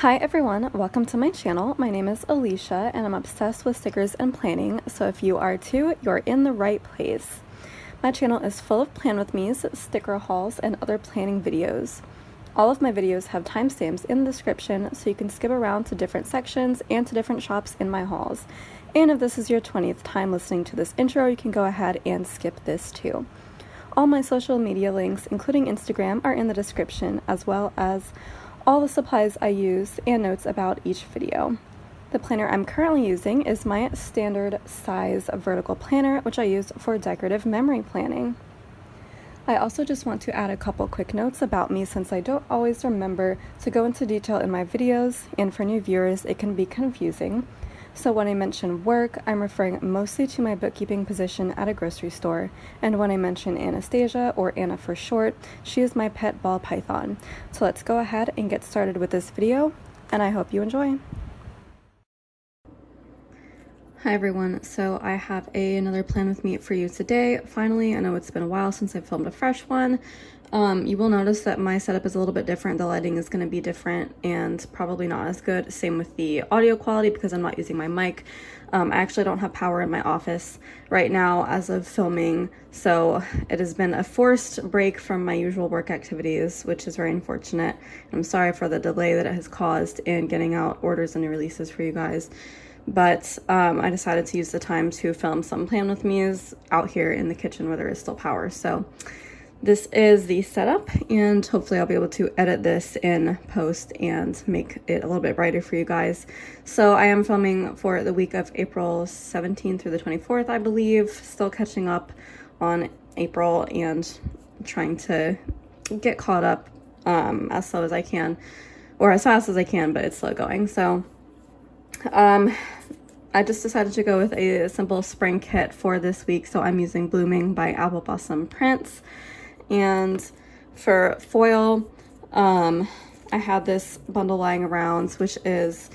Hi everyone, welcome to my channel. My name is Alicia and I'm obsessed with stickers and planning, so if you are too, you're in the right place. My channel is full of plan with me's, sticker hauls, and other planning videos. All of my videos have timestamps in the description so you can skip around to different sections and to different shops in my hauls. And if this is your 20th time listening to this intro, you can go ahead and skip this too. All my social media links, including Instagram, are in the description, as well as all the supplies I use and notes about each video. The planner I'm currently using is my standard size vertical planner, which I use for decorative memory planning. I also just want to add a couple quick notes about me since I don't always remember to go into detail in my videos, and for new viewers it can be confusing. So when I mention work, I'm referring mostly to my bookkeeping position at a grocery store, and when I mention Anastasia, or Anna for short, she is my pet ball python. So let's go ahead and get started with this video, and I hope you enjoy. Hi everyone, so I have another plan with me for you today. Finally, I know it's been a while since I filmed a fresh one. You will notice that my setup is a little bit different. The lighting is going to be different and probably not as good. Same with the audio quality because I'm not using my mic. I actually don't have power in my office right now as of filming, so it has been a forced break from my usual work activities, which is very unfortunate. I'm sorry for the delay that it has caused in getting out orders and new releases for you guys. But I decided to use the time to film some plan with me's out here in the kitchen where there is still power. So this is the setup, and hopefully I'll be able to edit this in post and make it a little bit brighter for you guys. So I am filming for the week of April 17th through the 24th, I believe. Still catching up on April and trying to get caught up as slow as I can, or as fast as I can, but it's slow going. So I just decided to go with a simple spring kit for this week, so I'm using Blooming by Apple Blossom Prints. And for foil, I had this bundle lying around, which is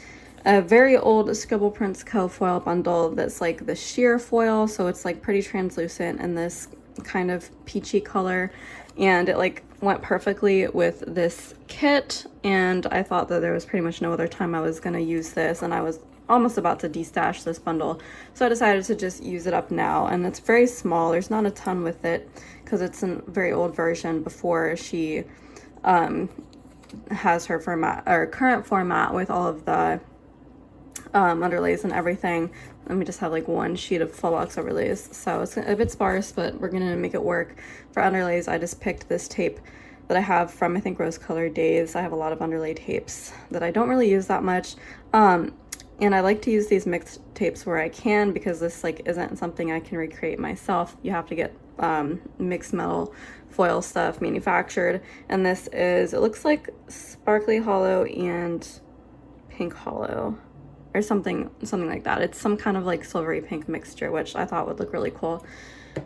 a very old Scribble Prints Co. foil bundle that's like the sheer foil, so it's like pretty translucent in this kind of peachy color, and it like went perfectly with this kit, and I thought that there was pretty much no other time I was going to use this, and I was almost about to destash this bundle, so I decided to just use it up now. And it's very small, there's not a ton with it because it's a very old version before she has her format, or current format, with all of the underlays and everything. Let me just have like one sheet of full box overlays, so it's a bit sparse, but we're gonna make it work. For underlays, I just picked this tape that I have from, I think, Rose Colored Days. I have a lot of underlay tapes that I don't really use that much, and I like to use these mixed tapes where I can, because this like isn't something I can recreate myself. You have to get mixed metal foil stuff manufactured, and this is, it looks like sparkly hollow and pink hollow or something like that. It's some kind of like silvery pink mixture, which I thought would look really cool.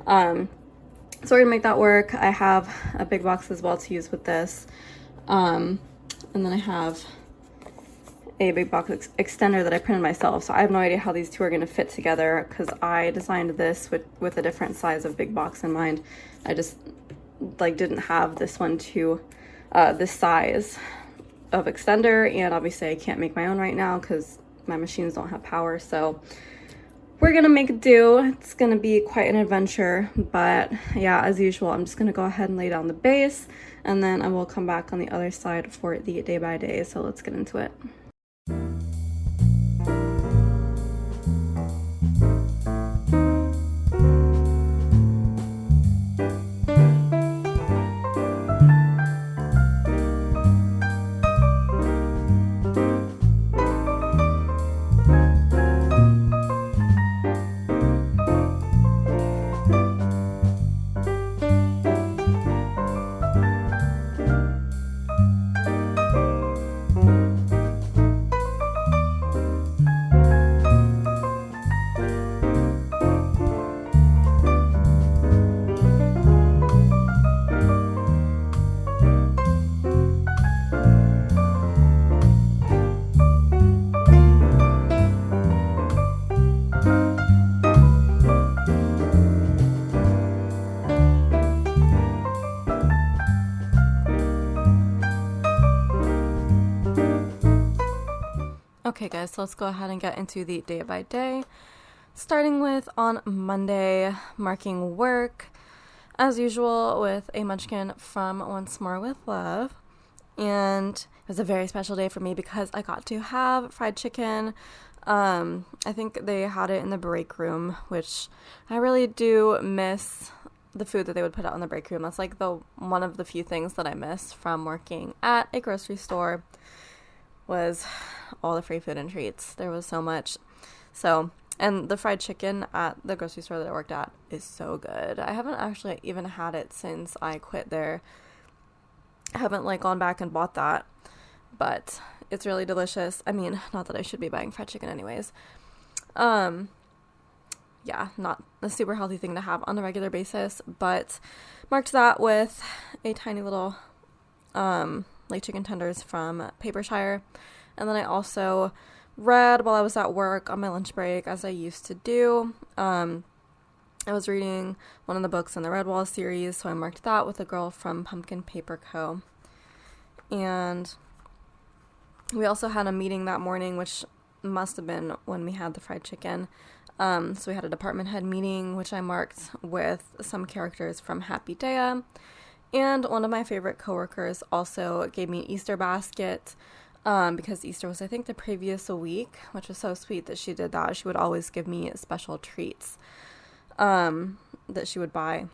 So we're gonna make that work. I have a big box as well to use with this, and then I have a big box extender that I printed myself, so I have no idea how these two are going to fit together because I designed this with a different size of big box in mind. I just like didn't have this one to this size of extender, and obviously I can't make my own right now because my machines don't have power, so we're gonna make do. It's gonna be quite an adventure, but yeah, as usual, I'm just gonna go ahead and lay down the base, and then I will come back on the other side for the day by day. So let's get into it. Okay guys, so let's go ahead and get into the day by day. Starting with on Monday, marking work, as usual with a munchkin from Once More with Love. And it was a very special day for me because I got to have fried chicken. I think they had it in the break room, which I really do miss the food that they would put out in the break room. That's like one of the few things that I miss from working at a grocery store was all the free food and treats. There was so much. And the fried chicken at the grocery store that I worked at is so good. I haven't actually even had it since I quit there. I haven't gone back and bought that, but it's really delicious. I mean, not that I should be buying fried chicken anyways. Yeah, not a super healthy thing to have on a regular basis, but marked that with a tiny little chicken tenders from Papershire. And then I also read while I was at work on my lunch break, as I used to do. I was reading one of the books in the Redwall series, so I marked that with a girl from Pumpkin Paper Co. And we also had a meeting that morning, which must have been when we had the fried chicken. So we had a department head meeting, which I marked with some characters from Happy Dea. And one of my favorite coworkers also gave me an Easter basket, because Easter was, I think, the previous week, which was so sweet that she did that. She would always give me special treats that she would buy,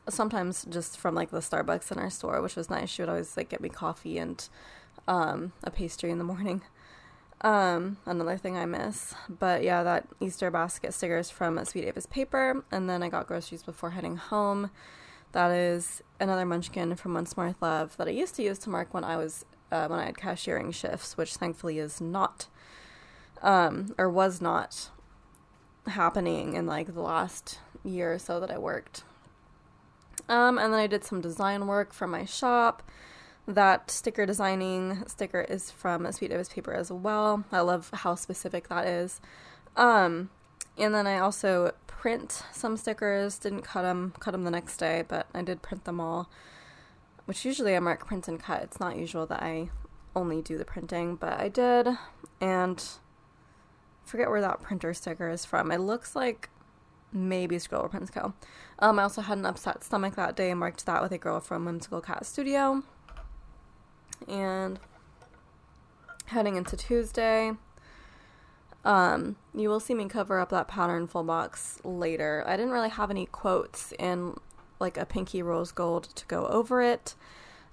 sometimes just from the Starbucks in our store, which was nice. She would always get me coffee and a pastry in the morning. Another thing I miss. But yeah, that Easter basket stickers from Sweet Ava's Paper, and then I got groceries before heading home. That is another munchkin from Once More with Love that I used to use to mark when I was when I had cashiering shifts, which thankfully is not or was not happening in the last year or so that I worked. And then I did some design work for my shop. That designing sticker is from Sweet Ava's Paper as well. I love how specific that is. And then I also print some stickers. Didn't cut them the next day, but I did print them all, which usually I mark print and cut. It's not usual that I only do the printing, but I did. And forget where that printer sticker is from. It looks like maybe Scroll Prints Co. I also had an upset stomach that day and marked that with a girl from Whimsical Cat Studio. And heading into Tuesday, you will see me cover up that pattern full box later. I didn't really have any quotes in a pinky rose gold to go over it,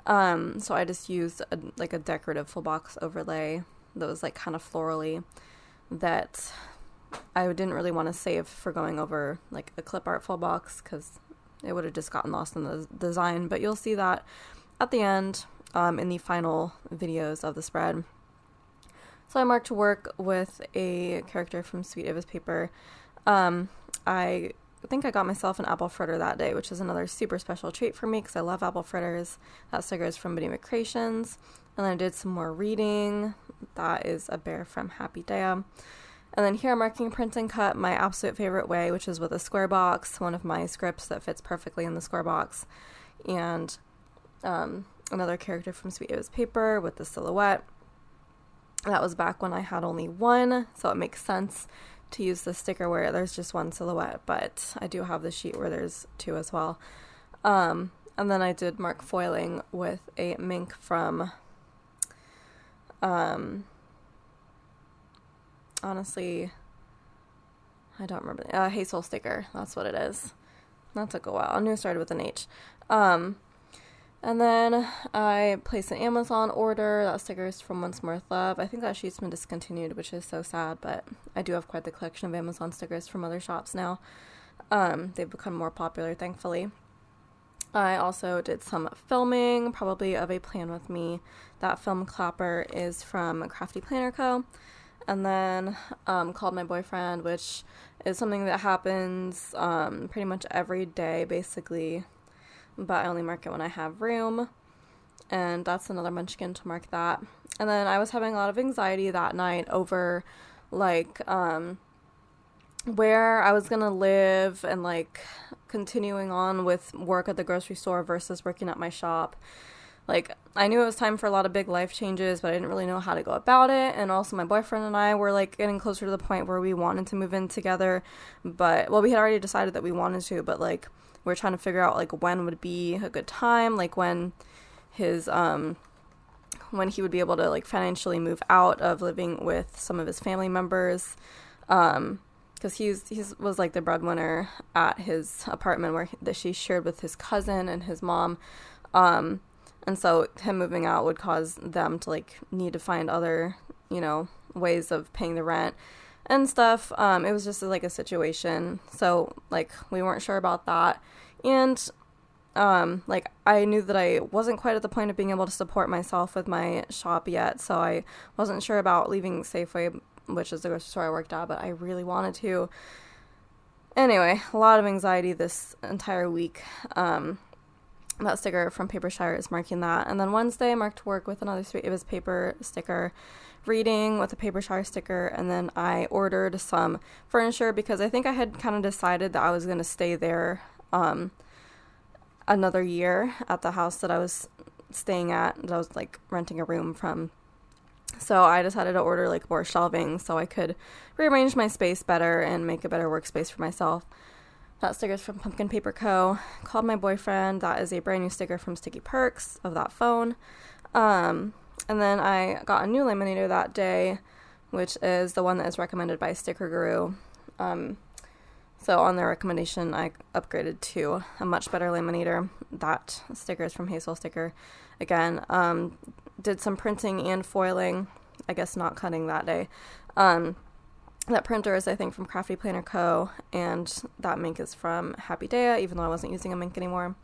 so I just used a decorative full box overlay that was kind of florally, that I didn't really want to save for going over a clip art full box because it would have just gotten lost in the design. But you'll see that at the end in the final videos of the spread. So I marked work with a character from Sweet Ava's Paper. I think I got myself an apple fritter that day, which is another super special treat for me because I love apple fritters. That sticker is from Benny Creations. And then I did some more reading. That is a bear from Happy Dea. And then here I'm marking print and cut my absolute favorite way, which is with a square box, one of my scripts that fits perfectly in the square box. And another character from Sweet Ava's Paper with the silhouette. That was back when I had only one, so it makes sense to use the sticker where there's just one silhouette, but I do have the sheet where there's two as well. And then I did mark foiling with a mink from, honestly, I don't remember, Hazel sticker, that's what it is. That took a while. I knew it started with an H. And then I placed an Amazon order. That sticker is from Once More with Love. I think that sheet's been discontinued, which is so sad, but I do have quite the collection of Amazon stickers from other shops now. They've become more popular, thankfully. I also did some filming, probably of a plan with me. That film clapper is from Crafty Planner Co. And then called my boyfriend, which is something that happens pretty much every day, basically. But I only mark it when I have room, and that's another munchkin to mark that. And then I was having a lot of anxiety that night over where I was gonna live and continuing on with work at the grocery store versus working at my shop. like, I knew it was time for a lot of big life changes, but I didn't really know how to go about it. And also my boyfriend and I were like getting closer to the point where we wanted to move in together, but, well, we had already decided that we wanted to, but like we're trying to figure out like when would be a good time, like when his when he would be able to like financially move out of living with some of his family members, because he was like the breadwinner at his apartment that she shared with his cousin and his mom, and so him moving out would cause them to like need to find other, you know, ways of paying the rent and stuff. It was just like a situation, so like we weren't sure about that. And like I knew that I wasn't quite at the point of being able to support myself with my shop yet, so I wasn't sure about leaving Safeway, which is the grocery store I worked at, but I really wanted to. Anyway, a lot of anxiety this entire week. That sticker from Papershire is marking that. And then Wednesday I marked work with another it was paper sticker, reading with a Papershire sticker, and then I ordered some furniture because I think I had kind of decided that I was going to stay there another year at the house that I was staying at, that I was like renting a room from. So I decided to order like more shelving so I could rearrange my space better and make a better workspace for myself. That sticker is from Pumpkin Paper Co. Called my boyfriend. That is a brand new sticker from Sticky Perks of that phone. And then I got a new laminator that day, which is the one that is recommended by Sticker Guru. So on their recommendation, I upgraded to a much better laminator. That sticker is from Hazel Sticker. Again, did some printing and foiling. I guess not cutting that day. That printer is, I think, from Crafty Planner Co. And that Mink is from Happy Daya, even though I wasn't using a Mink anymore.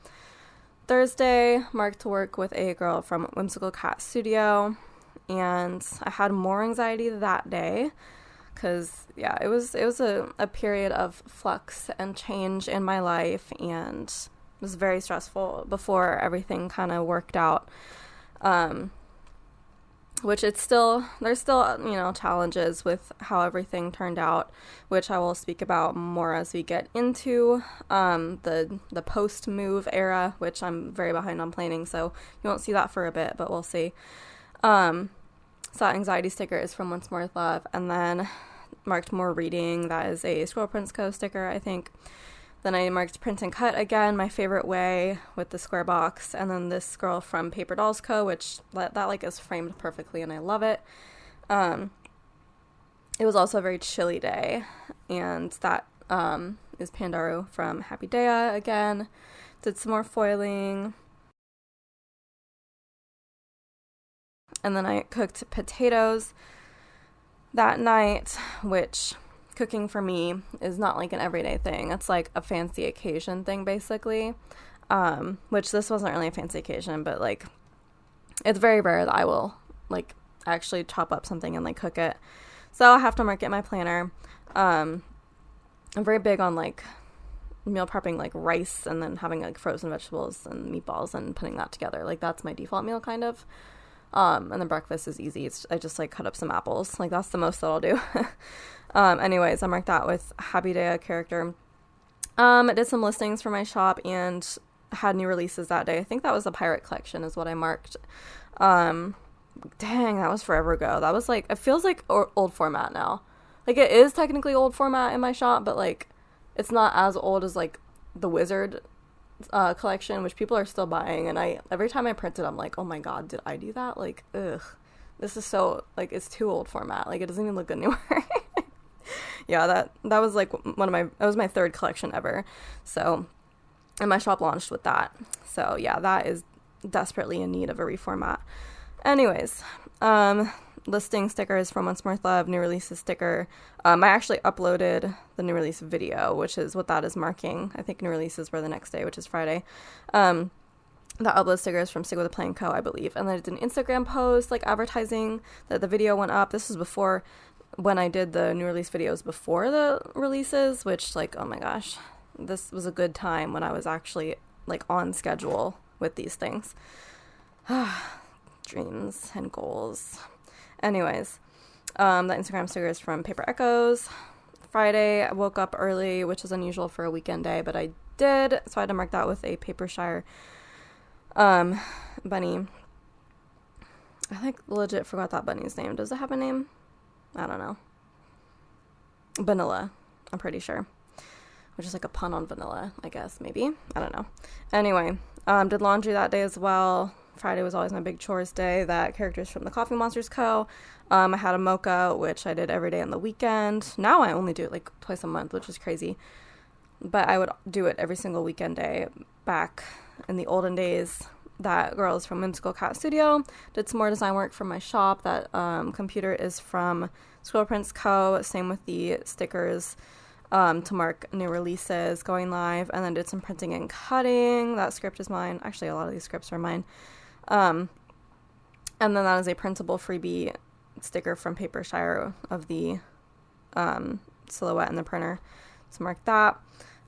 Thursday, marked to work with a girl from Whimsical Cat Studio. And I had more anxiety that day. Because, yeah, it was a period of flux and change in my life, and it was very stressful before everything kind of worked out, which there's still, you know, challenges with how everything turned out, which I will speak about more as we get into the post-move era, which I'm very behind on planning, so you won't see that for a bit, but we'll see. So that anxiety sticker is from Once More with Love. And then marked more reading. That is a Squirrel Prints Co. sticker, I think. Then I marked Print and Cut again, my favorite way, with the square box. And then this girl from Paper Dolls Co., which that like is framed perfectly and I love it. It was also a very chilly day. And that is Pandaru from Happy Daya again. Did some more foiling. And then I cooked potatoes that night, which cooking for me is not like an everyday thing. It's like a fancy occasion thing, basically, which this wasn't really a fancy occasion, but like it's very rare that I will like actually chop up something and like cook it. So I have to mark it in my planner. I'm very big on like meal prepping like rice and then having like frozen vegetables and meatballs and putting that together. Like that's my default meal kind of. And then breakfast is easy. I just like cut up some apples. Like that's the most that I'll do. Anyways, I marked that with Happy Day character. I did some listings for my shop and had new releases that day. I think that was the Pirate Collection is what I marked. Dang, that was forever ago. That was like, it feels like old format now. Like it is technically old format in my shop, but like it's not as old as like the Wizard collection, which people are still buying, and every time I print it I'm like, oh my god, did I do that? Like, ugh, this is so like, it's too old format, like it doesn't even look good anymore. Yeah, that was like that was my third collection ever, so, and my shop launched with that, so yeah, that is desperately in need of a reformat. Anyways, listing stickers from Once More with Love, new releases sticker. I actually uploaded the new release video, which is what that is marking. I think new releases were the next day, which is Friday. The upload stickers from Sig with a Plan Co., I believe. And then I did an Instagram post, like advertising that the video went up. This was before, when I did the new release videos before the releases, which like, oh my gosh, this was a good time when I was actually like on schedule with these things. Dreams and goals. Anyways, the Instagram sticker is from Paper Echoes. Friday, I woke up early, which is unusual for a weekend day, but I did, so I had to mark that with a Papershire bunny. I like legit forgot that bunny's name. Does it have a name? I don't know. Vanilla, I'm pretty sure. Which is like a pun on vanilla, I guess, maybe. I don't know. Anyway, did laundry that day as well. Friday was always my big chores day. That character's from the Coffee Monsters Co. I had a mocha, which I did every day on the weekend. Now I only do it like twice a month, which is crazy. But I would do it every single weekend day back in the olden days. That girl is from Whimsical Cat Studio. Did some more design work for my shop. That computer is from Squirrel Prints Co. Same with the stickers to mark new releases going live. And then did some printing and cutting. That script is mine. Actually, a lot of these scripts are mine. And then that is a printable freebie sticker from Papershire of the silhouette in the printer. So mark that.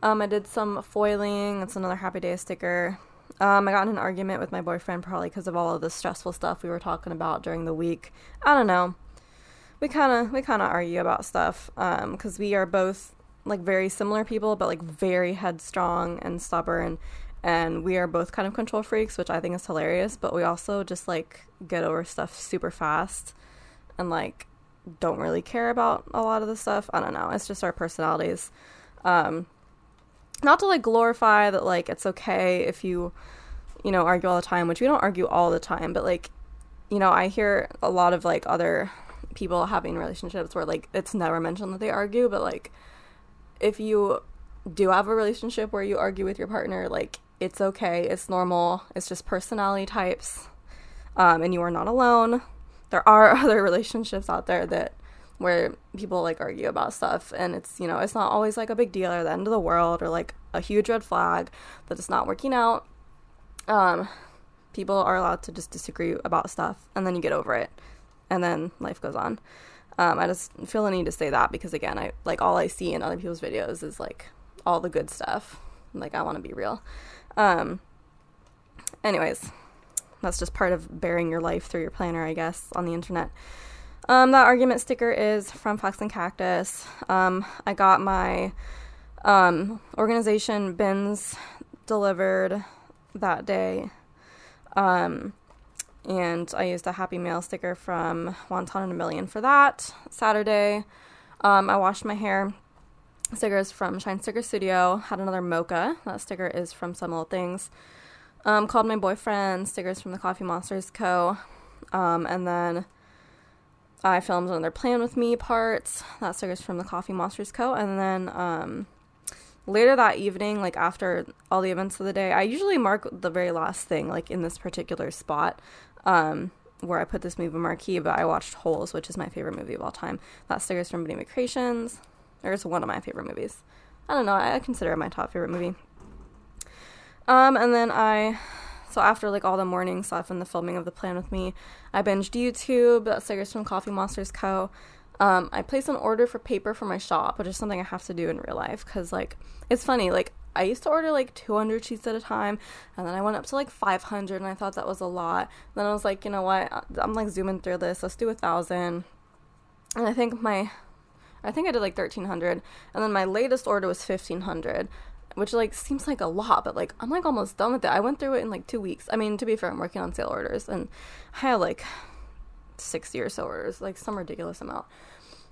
I did some foiling. It's another Happy Day sticker. I got in an argument with my boyfriend probably because of all of the stressful stuff we were talking about during the week. I don't know. We kind of argue about stuff because we are both like very similar people, but like very headstrong and stubborn. And we are both kind of control freaks, which I think is hilarious. But we also just like get over stuff super fast and like don't really care about a lot of the stuff. I don't know. It's just our personalities. Not to like glorify that like it's okay if you argue all the time, which we don't argue all the time, but like, I hear a lot of like other people having relationships where like it's never mentioned that they argue, but like if you do have a relationship where you argue with your partner, like it's okay, it's normal, it's just personality types, and you are not alone. There are other relationships out there where people like argue about stuff, and it's it's not always like a big deal or the end of the world or like a huge red flag that it's not working out. People are allowed to just disagree about stuff, and then you get over it, and then life goes on. I just feel the need to say that because again, I like all I see in other people's videos is like all the good stuff. Like I want to be real. Anyways, that's just part of bearing your life through your planner, I guess, on the internet. That argument sticker is from Flax and Cactus. I got my organization bins delivered that day. And I used a Happy Mail sticker from Wonton and a Million for that. Saturday, I washed my hair. Stickers from Shine Sticker Studio. Had another mocha. That sticker is from Some Little Things. Called my boyfriend. Stickers from the Coffee Monsters Co. And then I filmed another Plan With Me part. That sticker's from the Coffee Monsters Co. And then later that evening, like after all the events of the day, I usually mark the very last thing, like in this particular spot where I put this movie marquee, but I watched Holes, which is my favorite movie of all time. That sticker's from Benny McCreations. Or it's one of my favorite movies. I don't know, I consider it my top favorite movie. And then so after like all the morning stuff and the filming of the Plan With Me, I binged YouTube. That stickers from Coffee Monsters Co. I placed an order for paper for my shop, which is something I have to do in real life, because like it's funny, like I used to order like 200 sheets at a time, and then I went up to like 500, and I thought that was a lot. Then I was like, you know what, I'm like zooming through this, let's do 1,000. And I think I did like 1,300, and then my latest order was 1,500, which like seems like a lot, but like I'm like almost done with it. I went through it in like 2 weeks. I mean, to be fair, I'm working on sale orders, and I had like 60 or so orders, like some ridiculous amount.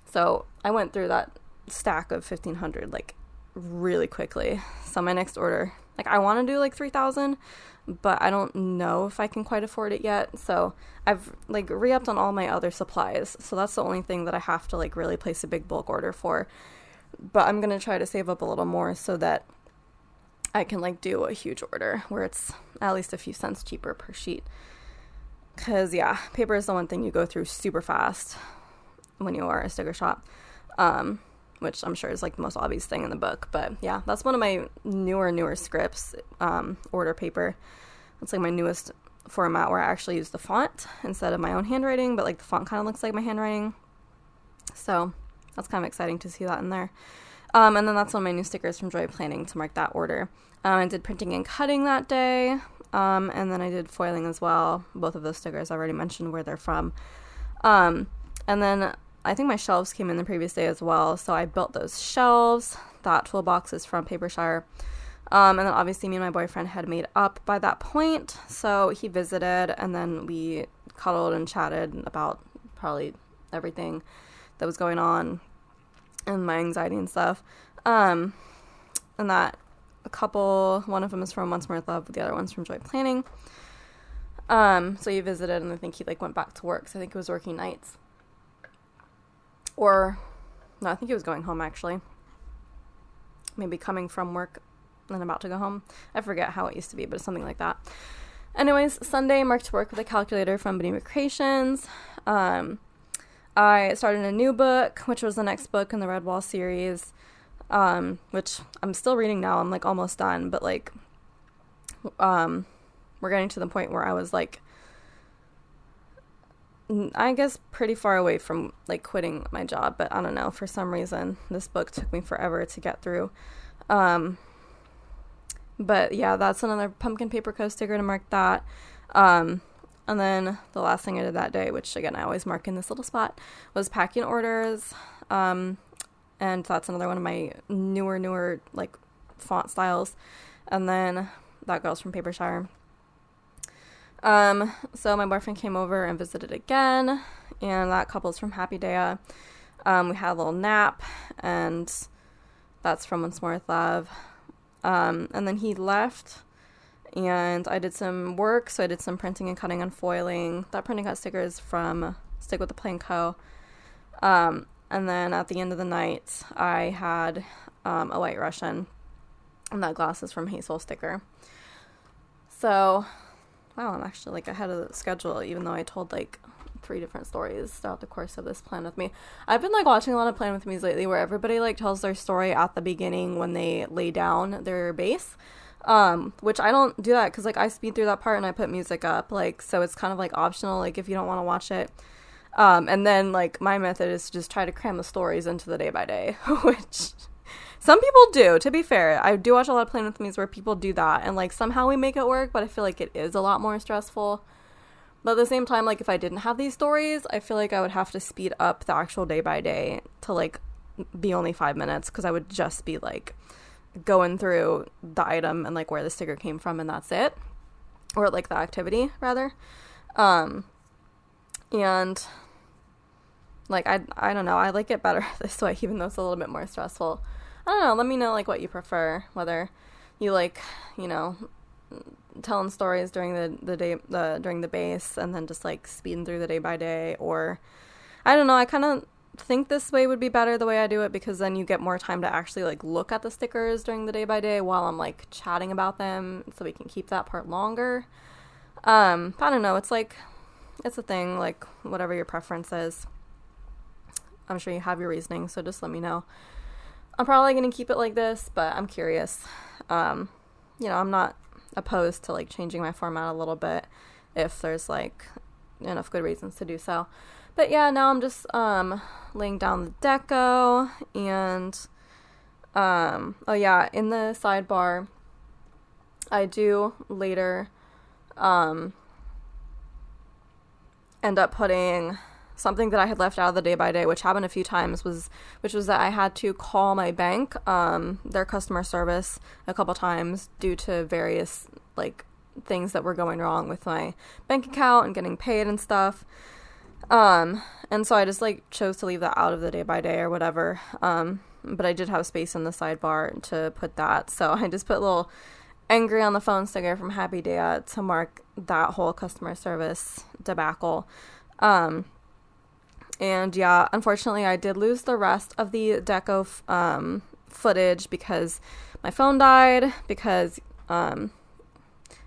So I went through that stack of 1,500 like really quickly. So my next order, like I want to do like 3,000, but I don't know if I can quite afford it yet. So I've like re-upped on all my other supplies. So that's the only thing that I have to like really place a big bulk order for. But I'm going to try to save up a little more so that I can like do a huge order where it's at least a few cents cheaper per sheet. Because yeah, paper is the one thing you go through super fast when you are a sticker shop. Which I'm sure is like the most obvious thing in the book. But yeah, that's one of my newer scripts, order paper. It's like my newest format where I actually use the font instead of my own handwriting, but like the font kind of looks like my handwriting. So that's kind of exciting to see that in there. And then that's one of my new stickers from Joy Planning to mark that order. I did printing and cutting that day. And then I did foiling as well. Both of those stickers I already mentioned where they're from. And then I think my shelves came in the previous day as well, so I built those shelves. That toolbox is from Papershire. And then obviously me and my boyfriend had made up by that point, so he visited, and then we cuddled and chatted about probably everything that was going on and my anxiety and stuff. And that a couple, one of them is from Once More with Love, the other one's from Joy Planning. So he visited, and I think he like went back to work, so I think he was working nights. Or, no, I think he was going home actually. Maybe coming from work and about to go home. I forget how it used to be, but it's something like that. Anyways, Sunday, marked work with a calculator from Benema Creations. I started a new book, which was the next book in the Red Wall series, which I'm still reading now. I'm like almost done, but like, we're getting to the point where I was like, I guess pretty far away from like quitting my job, but I don't know, for some reason this book took me forever to get through. But yeah, that's another pumpkin paper co sticker to mark that. And then the last thing I did that day, which again I always mark in this little spot, was packing orders. And that's another one of my newer like font styles. And then that girl's from Paper Shire. So my boyfriend came over and visited again, and that couple's from Happy Daya. We had a little nap, and that's from Once More with Love. And then he left, and I did some work, so I did some printing and cutting and foiling. That printing cut sticker is from Stick with the Plain Co. And then at the end of the night, I had a White Russian, and that glass is from Hazel Sticker. So wow, I'm actually like ahead of the schedule, even though I told like 3 different stories throughout the course of this Plan With Me. I've been like watching a lot of Plan With Me's lately, where everybody like tells their story at the beginning when they lay down their base, which I don't do that, because like I speed through that part and I put music up, like, so it's kind of like optional, like if you don't want to watch it. And then like my method is to just try to cram the stories into the day by day, which some people do, to be fair. I do watch a lot of Plan With Me's where people do that, and like somehow we make it work, but I feel like it is a lot more stressful. But at the same time, like if I didn't have these stories, I feel like I would have to speed up the actual day by day to like be only 5 minutes, because I would just be like going through the item and like where the sticker came from, and that's it. Or like the activity rather. And like I don't know, I like it better this way, even though it's a little bit more stressful. I don't know, let me know like what you prefer, whether you like, you know, telling stories during the day, during the base, and then just like speeding through the day by day, or I don't know, I kind of think this way would be better, the way I do it, because then you get more time to actually like look at the stickers during the day by day while I'm like chatting about them, so we can keep that part longer. But I don't know, it's like, it's a thing, like whatever your preference is. I'm sure you have your reasoning, so just let me know. I'm probably going to keep it like this, but I'm curious. You know, I'm not opposed to like changing my format a little bit if there's like enough good reasons to do so. But yeah, now I'm just laying down the deco, and oh yeah, in the sidebar I do later end up putting something that I had left out of the day by day, which happened a few times, which was that I had to call my bank, their customer service, a couple times due to various like things that were going wrong with my bank account and getting paid and stuff. And so I just like chose to leave that out of the day by day or whatever. But I did have space in the sidebar to put that, so I just put a little angry on the phone sticker from Happy Day to mark that whole customer service debacle. And yeah, unfortunately, I did lose the rest of the deco footage because my phone died, because, no,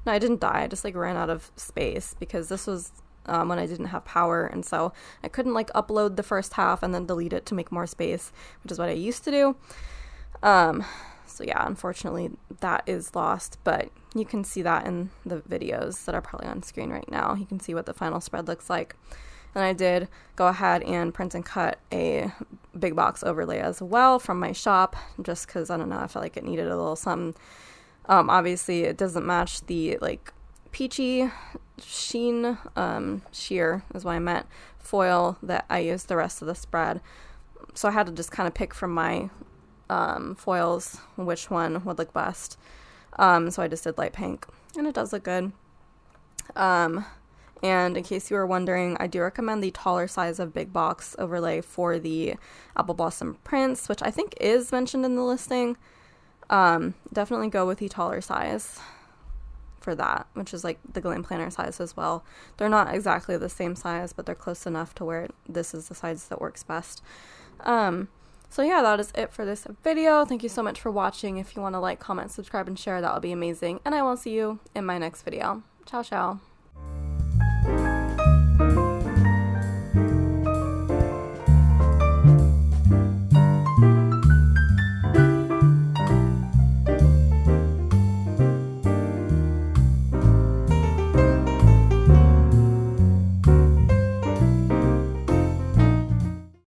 I didn't die, I just, like, ran out of space, because this was when I didn't have power, and so I couldn't, like, upload the first half and then delete it to make more space, which is what I used to do. So yeah, unfortunately, that is lost, but you can see that in the videos that are probably on screen right now. You can see what the final spread looks like. And I did go ahead and print and cut a big box overlay as well from my shop, just because, I don't know, I felt like it needed a little something. Obviously, it doesn't match the, like, peachy sheen, sheer is what I meant, foil that I used the rest of the spread. So I had to just kind of pick from my foils which one would look best. So I just did light pink, and it does look good. And in case you were wondering, I do recommend the taller size of big box overlay for the Apple Blossom prints, which I think is mentioned in the listing. Definitely go with the taller size for that, which is like the Glam Planner size as well. They're not exactly the same size, but they're close enough to where this is the size that works best. So yeah, that is it for this video. Thank you so much for watching. If you want to like, comment, subscribe, and share, that would be amazing. And I will see you in my next video. Ciao, ciao.